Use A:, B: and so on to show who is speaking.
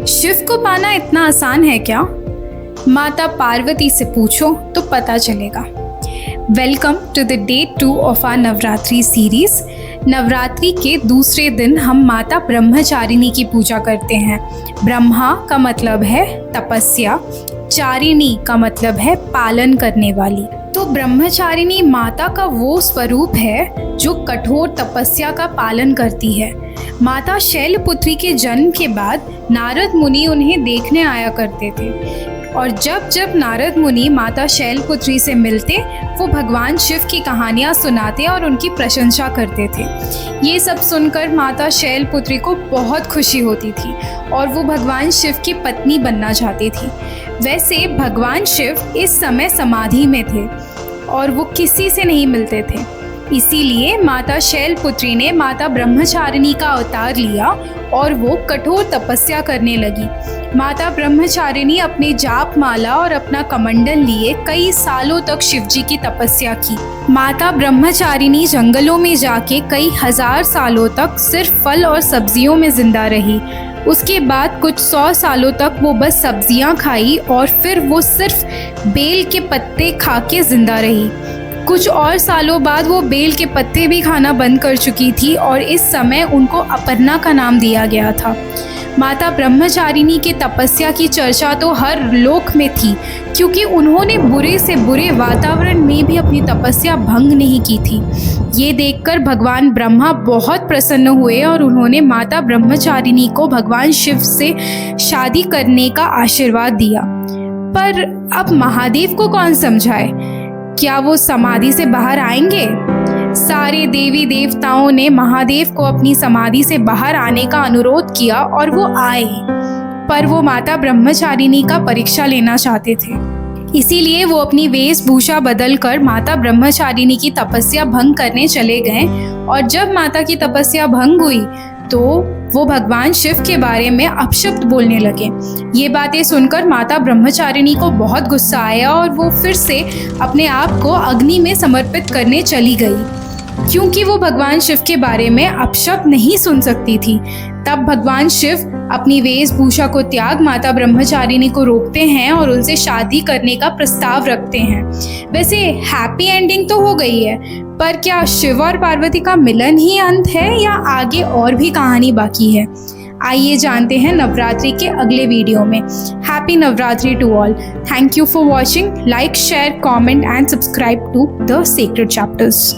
A: शिव को पाना इतना आसान है क्या? माता पार्वती से पूछो तो पता चलेगा। Welcome to the day 2 of our Navratri series. Navratri के दूसरे दिन हम माता ब्रह्मचारिणी की पूजा करते हैं। ब्रह्मा का मतलब है तपस्या, चारिणी का मतलब है पालन करने वाली। तो ब्रह्मचारिणी माता का वो स्वरूप है जो कठोर तपस्या का पालन करती है। माता शैलपुत्री के जन्म के बाद नारद मुनि उन्हें देखने आया करते थे और जब जब नारद मुनि माता शैलपुत्री से मिलते वो भगवान शिव की कहानियाँ सुनाते और उनकी प्रशंसा करते थे। ये सब सुनकर माता शैलपुत्री को बहुत खुशी होती थी और वो भगवान शिव की पत्नी बनना चाहती थी। वैसे भगवान शिव इस समय समाधि में थे और वो किसी से नहीं मिलते थे, इसीलिए माता शैलपुत्री ने माता ब्रह्मचारिणी का अवतार लिया और वो कठोर तपस्या करने लगी। माता ब्रह्मचारिणी अपने जाप माला और अपना कमंडल लिए कई सालों तक शिवजी की तपस्या की। माता ब्रह्मचारिणी जंगलों में जाके कई हजार सालों तक सिर्फ फल और सब्जियों में जिंदा रही। उसके बाद कुछ 100 सालों तक वो बस सब्जियां खाई और फिर वो सिर्फ बेल के पत्ते खा के जिंदा रही। कुछ और सालों बाद वो बेल के पत्ते भी खाना बंद कर चुकी थी और इस समय उनको अपर्णा का नाम दिया गया था। माता ब्रह्मचारिणी के तपस्या की चर्चा तो हर लोक में थी क्योंकि उन्होंने बुरे से बुरे वातावरण में भी अपनी तपस्या भंग नहीं की थी। ये देखकर भगवान ब्रह्मा बहुत प्रसन्न हुए और उन्होंने माता ब्रह्मचारिणी को भगवान शिव से शादी करने का आशीर्वाद दिया। पर अब महादेव को कौन समझाए? क्या वो समाधि से बाहर आएंगे? सारे देवी देवताओं ने महादेव को अपनी समाधि से बाहर आने का अनुरोध किया और वो आए, पर वो माता ब्रह्मचारिणी का परीक्षा लेना चाहते थे। इसीलिए वो अपनी वेशभूषा बदलकर माता ब्रह्मचारिणी की तपस्या भंग करने चले गए और जब माता की तपस्या भंग हुई तो वो भगवान शिव के बारे में अपशब्द बोलने लगे। ये बातें सुनकर माता ब्रह्मचारिणी को बहुत गुस्सा आया और वो फिर से अपने आप को अग्नि में समर्पित करने चली गई क्योंकि वो भगवान शिव के बारे में अपशब्द नहीं सुन सकती थी। तब भगवान शिव अपनी वेशभूषा को त्याग माता ब्रह्मचारिणी को रोकते हैं और उनसे शादी करने का प्रस्ताव रखते हैं। वैसे हैप्पी एंडिंग तो हो गई है, पर क्या शिव और पार्वती का मिलन ही अंत है या आगे और भी कहानी बाकी है? आइए जानते हैं नवरात्रि के अगले वीडियो में। Happy Navratri to all. Thank you for watching. Like, share, comment and subscribe to the secret chapters.